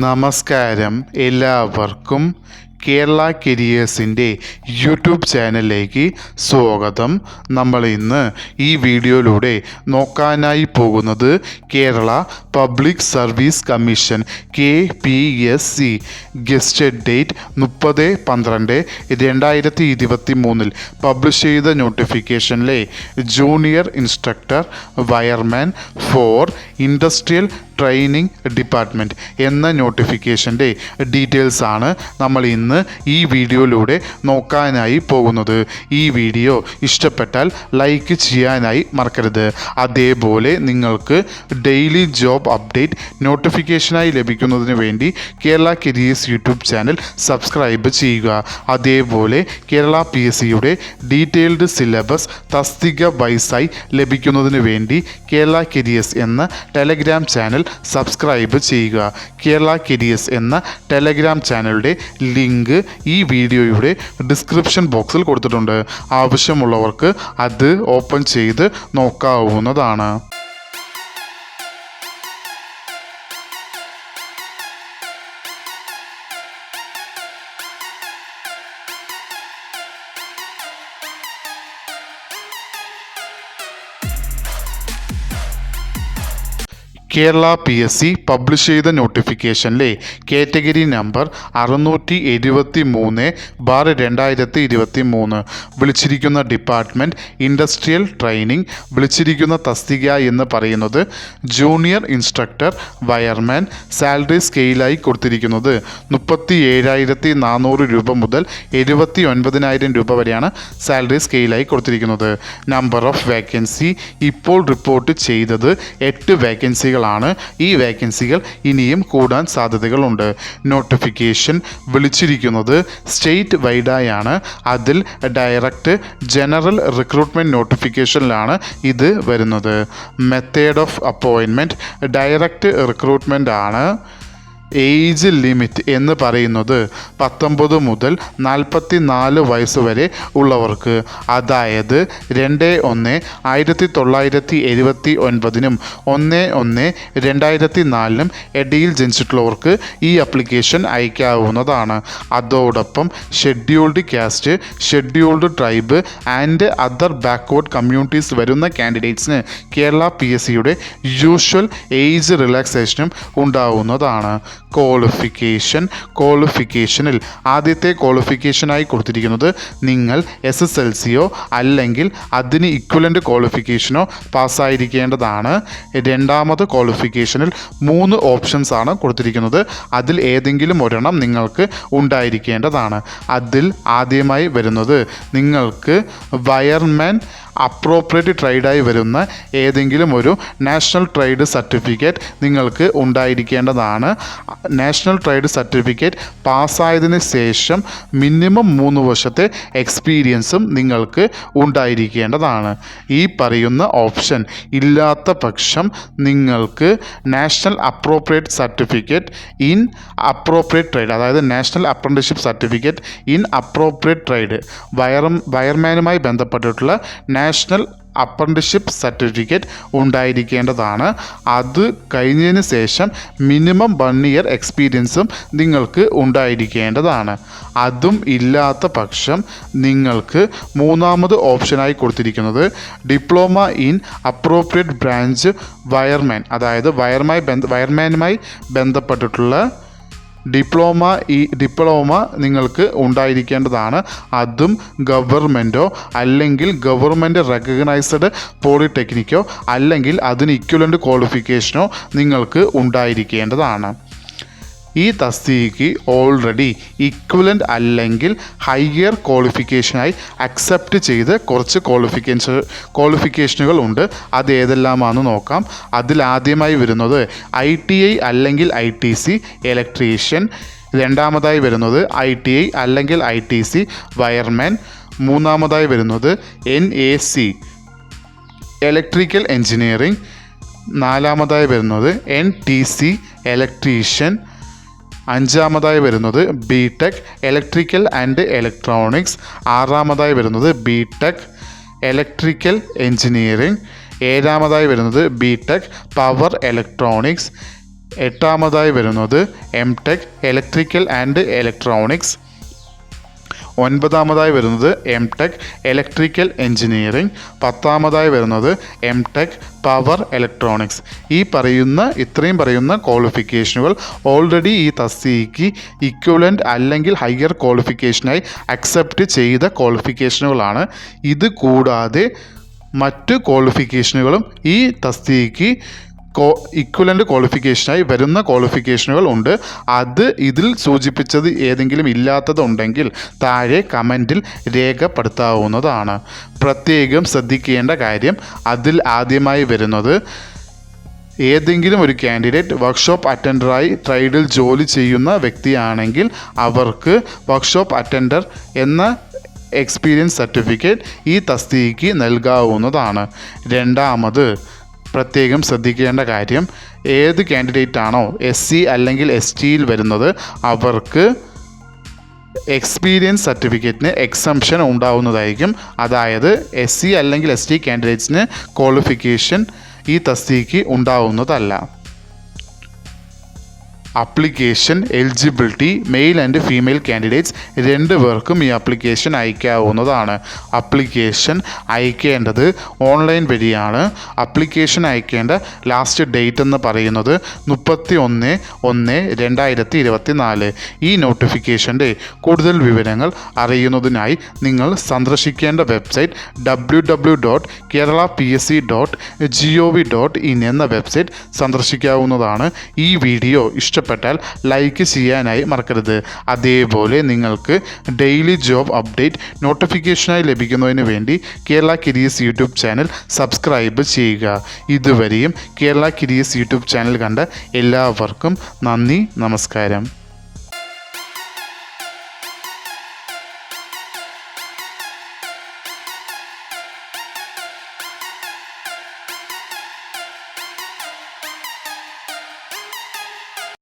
നമസ്കാരം എല്ലാവർക്കും കേരള കരിയേഴ്സിൻ്റെ യൂട്യൂബ് ചാനലിലേക്ക് സ്വാഗതം. നമ്മൾ ഇന്ന് ഈ വീഡിയോയിലൂടെ നോക്കാനായി പോകുന്നത് Kerala public service commission KPSC gazetted date 30/12/2023 publish ചെയ്ത നോട്ടിഫിക്കേഷനിലെ junior instructor wireman for industrial training department എന്ന നോട്ടിഫിക്കേഷൻ്റെ ഡീറ്റെയിൽസ് ആണ് നമ്മൾ ഇന്ന് ഈ വീഡിയോയിലൂടെ നോക്കാനായി പോകുന്നത്. ഈ വീഡിയോ ഇഷ്ടപ്പെട്ടാൽ ലൈക്ക് ചെയ്യാനായി മറക്കരുത്. അതേപോലെ നിങ്ങൾക്ക് ഡെയിലി ജോബ് അപ്ഡേറ്റ് നോട്ടിഫിക്കേഷനായി ലഭിക്കുന്നതിന് വേണ്ടി Kerala careers YouTube channel subscribe ചെയ്യുക. അതേപോലെ കേരള PSCയുടെ ഡീറ്റെയിൽഡ് സിലബസ് തസ്തിക വൈസായി ലഭിക്കുന്നതിന് വേണ്ടി കേരള കരിയേഴ്സ് എന്ന ടെലഗ്രാം ചാനൽ സബ്സ്ക്രൈബ് ചെയ്യുക. കേരള കരിയേഴ്സ് എന്ന ടെലഗ്രാം ചാനലിൻ്റെ ലിങ്ക് ഈ വീഡിയോയുടെ ഡിസ്ക്രിപ്ഷൻ ബോക്സിൽ കൊടുത്തിട്ടുണ്ട്. ആവശ്യമുള്ളവർക്ക് അത് ഓപ്പൺ ചെയ്ത് നോക്കാവുന്നതാണ്. കേരള PSC പബ്ലിഷ് ചെയ്ത നോട്ടിഫിക്കേഷനിലെ കാറ്റഗറി നമ്പർ 673/2023 വിളിച്ചിരിക്കുന്ന ഡിപ്പാർട്ട്മെൻറ്റ് ഇൻഡസ്ട്രിയൽ ട്രെയിനിങ്. വിളിച്ചിരിക്കുന്ന തസ്തിക എന്ന് പറയുന്നത് ജൂനിയർ ഇൻസ്ട്രക്ടർ വയർമാൻ. സാലറി സ്കെയിലായി കൊടുത്തിരിക്കുന്നത് 37,400 രൂപ മുതൽ 79,000 രൂപ വരെയാണ് സാലറി സ്കെയിലായി കൊടുത്തിരിക്കുന്നത്. നമ്പർ ഓഫ് വേക്കൻസി ഇപ്പോൾ റിപ്പോർട്ട് ചെയ്തത് 8 വേക്കൻസികൾ. ഈ വേക്കൻസികൾ ഇനിയും കൂടാൻ സാധ്യതകളുണ്ട്. നോട്ടിഫിക്കേഷൻ വിളിച്ചിരിക്കുന്നത് സ്റ്റേറ്റ് വൈഡായാണ്. അതിൽ ഡയറക്റ്റ് ജനറൽ റിക്രൂട്ട്മെൻറ്റ് നോട്ടിഫിക്കേഷനിലാണ് ഇത് വരുന്നത്. Method of appointment direct recruitment ആണ്. ഏജ് ലിമിറ്റ് എന്ന് പറയുന്നത് 19 മുതൽ 44 വയസ്സ് വരെ ഉള്ളവർക്ക്, അതായത് 2/1/1979 1/1/2004 ഇടയിൽ ജനിച്ചിട്ടുള്ളവർക്ക് ഈ അപ്ലിക്കേഷൻ അയക്കാവുന്നതാണ്. അതോടൊപ്പം scheduled caste, scheduled tribe and other backward communities വരുന്ന കാൻഡിഡേറ്റ്സിന് കേരള PSCയുടെ യൂഷ്വൽ ഏജ് റിലാക്സേഷനും ഉണ്ടാവുന്നതാണ്. ക്വാളിഫിക്കേഷനിൽ ആദ്യത്തെ ക്വാളിഫിക്കേഷനായി കൊടുത്തിരിക്കുന്നത് നിങ്ങൾ SSLCയോ അല്ലെങ്കിൽ അതിന് ഇക്വലൻ്റ് ക്വാളിഫിക്കേഷനോ പാസ്സായിരിക്കേണ്ടതാണ്. രണ്ടാമത് ക്വാളിഫിക്കേഷനിൽ 3 ഓപ്ഷൻസ് ആണ് കൊടുത്തിരിക്കുന്നത്. അതിൽ ഏതെങ്കിലും ഒരെണ്ണം നിങ്ങൾക്ക് ഉണ്ടായിരിക്കേണ്ടതാണ്. അതിൽ ആദ്യമായി വരുന്നത് നിങ്ങൾക്ക് വയർമാൻ അപ്രോപ്രിയേറ്റ് ട്രേഡായി വരുന്ന ഏതെങ്കിലും ഒരു നാഷണൽ ട്രേഡ് സർട്ടിഫിക്കറ്റ് നിങ്ങൾക്ക് ഉണ്ടായിരിക്കേണ്ടതാണ്. നാഷണൽ ട്രേഡ് സർട്ടിഫിക്കറ്റ് പാസ്സായതിന് ശേഷം മിനിമം 3 വർഷത്തെ എക്സ്പീരിയൻസും നിങ്ങൾക്ക് ഉണ്ടായിരിക്കേണ്ടതാണ്. ഈ പറയുന്ന ഓപ്ഷൻ ഇല്ലാത്ത പക്ഷം നിങ്ങൾക്ക് national appropriate certificate in appropriate trade, അതായത് national apprenticeship certificate in appropriate trade, വയർമാനുമായി ബന്ധപ്പെട്ടിട്ടുള്ള നാഷണൽ അപ്രന്റീസ്ഷിപ്പ് സർട്ടിഫിക്കറ്റ് ഉണ്ടായിരിക്കേണ്ടതാണ്. അത് കഴിഞ്ഞതിന് ശേഷം മിനിമം 1 ഇയർ എക്സ്പീരിയൻസും നിങ്ങൾക്ക് ഉണ്ടായിരിക്കേണ്ടതാണ്. അതും ഇല്ലാത്ത പക്ഷം നിങ്ങൾക്ക് മൂന്നാമത് ഓപ്ഷനായി കൊടുത്തിരിക്കുന്നത് diploma in appropriate branch wireman, അതായത് വയർമാനുമായി ബന്ധപ്പെട്ടിട്ടുള്ള ഡിപ്ലോമ നിങ്ങൾക്ക് ഉണ്ടായിരിക്കേണ്ടതാണ്. അതും ഗവൺമെൻറ്റോ അല്ലെങ്കിൽ ഗവൺമെൻറ് റെക്കഗ്നൈസ്ഡ് പോളിടെക്നിക്കോ അല്ലെങ്കിൽ അതിന് ഇക്വലൻ്റ് ക്വാളിഫിക്കേഷനോ നിങ്ങൾക്ക് ഉണ്ടായിരിക്കേണ്ടതാണ്. ഈ തസ്തികയ്ക്ക് ഓൾറെഡി ഇക്വലൻ്റ് അല്ലെങ്കിൽ ഹയർ ക്വാളിഫിക്കേഷനായി അക്സെപ്റ്റ് ചെയ്ത് കുറച്ച് ക്വാളിഫിക്കേഷനുകൾ ഉണ്ട്. അത് ഏതെല്ലാമാണെന്ന് നോക്കാം. അതിലാദ്യമായി വരുന്നത് ITI അല്ലെങ്കിൽ ITC ഇലക്ട്രീഷ്യൻ, രണ്ടാമതായി വരുന്നത് ITI അല്ലെങ്കിൽ ITC വയർമാൻ, മൂന്നാമതായി വരുന്നത് NAC ഇലക്ട്രിക്കൽ എൻജിനീയറിംഗ്, നാലാമതായി വരുന്നത് NTC ഇലക്ട്രീഷ്യൻ, അഞ്ചാമതായി വരുന്നത് BTech ഇലക്ട്രിക്കൽ ആൻഡ് ഇലക്ട്രോണിക്സ്, ആറാമതായി വരുന്നത് BTech ഇലക്ട്രിക്കൽ എൻജിനീയറിംഗ്, ഏഴാമതായി വരുന്നത് BTech പവർ ഇലക്ട്രോണിക്സ്, എട്ടാമതായി വരുന്നത് M tech electrical and electronics. ഒൻപതാമതായി വരുന്നത് എം ടെക് ഇലക്ട്രിക്കൽ എഞ്ചിനീയറിംഗ്. പത്താമതായി വരുന്നത് എം ടെക് പവർ ഇലക്ട്രോണിക്സ്. ഇത്രയും പറയുന്ന ക്വാളിഫിക്കേഷനുകൾ ഓൾറെഡി ഈ തസ്തികയ്ക്ക് ഇക്വലൻ്റ് അല്ലെങ്കിൽ ഹയർ ക്വാളിഫിക്കേഷനായി അക്സെപ്റ്റ് ചെയ്ത ക്വാളിഫിക്കേഷനുകളാണ്. ഇത് കൂടാതെ മറ്റ് ക്വാളിഫിക്കേഷനുകളും ഈ തസ്തികയ്ക്ക് ഇക്വലൻ്റ് ക്വാളിഫിക്കേഷനായി വരുന്ന ക്വാളിഫിക്കേഷനുകൾ ഉണ്ട്. ഇതിൽ സൂചിപ്പിച്ചത് ഏതെങ്കിലും ഇല്ലാത്തതുണ്ടെങ്കിൽ താഴെ കമൻറ്റിൽ രേഖപ്പെടുത്താവുന്നതാണ്. പ്രത്യേകം ശ്രദ്ധിക്കേണ്ട കാര്യം, അതിൽ ആദ്യമായി വരുന്നത് ഏതെങ്കിലും ഒരു കാൻഡിഡേറ്റ് വർക്ക്ഷോപ്പ് അറ്റൻഡറായി ട്രേഡിൽ ജോലി ചെയ്യുന്ന വ്യക്തിയാണെങ്കിൽ അവർക്ക് വർക്ക്ഷോപ്പ് അറ്റൻഡർ എന്ന എക്സ്പീരിയൻസ് സർട്ടിഫിക്കറ്റ് ഈ തസ്തികയ്ക്ക് നൽകാവുന്നതാണ്. രണ്ടാമത് പ്രത്യേകം ശ്രദ്ധിക്കേണ്ട കാര്യം, ഏത് കാൻഡിഡേറ്റ് ആണോ SC അല്ലെങ്കിൽ STയിൽ വരുന്നത് അവർക്ക് എക്സ്പീരിയൻസ് സർട്ടിഫിക്കറ്റിന് എക്സംഷൻ ഉണ്ടാവുന്നതായിരിക്കും. അതായത് SC അല്ലെങ്കിൽ ST കാൻഡിഡേറ്റ്സിന് ക്വാളിഫിക്കേഷൻ ഈ തസ്തികയ്ക്ക് ഉണ്ടാവുന്നതല്ല. Application eligibility male and female candidates രണ്ടുപേർക്കും ഈ ആപ്ലിക്കേഷൻ അയക്കാവുന്നതാണ്. ആപ്ലിക്കേഷൻ അയക്കേണ്ടത് ഓൺലൈൻ വഴിയാണ്. ആപ്ലിക്കേഷൻ അയക്കേണ്ട ലാസ്റ്റ് ഡേറ്റ് എന്ന് പറയുന്നത് 31/1/2024. ഈ നോട്ടിഫിക്കേഷൻ്റെ കൂടുതൽ വിവരങ്ങൾ അറിയുന്നതിനായി നിങ്ങൾ സന്ദർശിക്കേണ്ട വെബ്സൈറ്റ് www.keralapsc.gov.in എന്ന വെബ്സൈറ്റ് സന്ദർശിക്കാവുന്നതാണ്. ഈ വീഡിയോ ഇഷ്ടപ്പെട്ടാൽ ലൈക്ക് ചെയ്യാനായി മറക്കരുത്. അതേപോലെ നിങ്ങൾക്ക് ഡെയിലി ജോബ് അപ്ഡേറ്റ് നോട്ടിഫിക്കേഷനായി ലഭിക്കുന്നതിന് വേണ്ടി Kerala careers YouTube channel subscribe ചെയ്യുക. ഇതുവരെയും കേരള കരിയേഴ്സ് യൂട്യൂബ് ചാനൽ കണ്ട എല്ലാവർക്കും നന്ദി, നമസ്കാരം.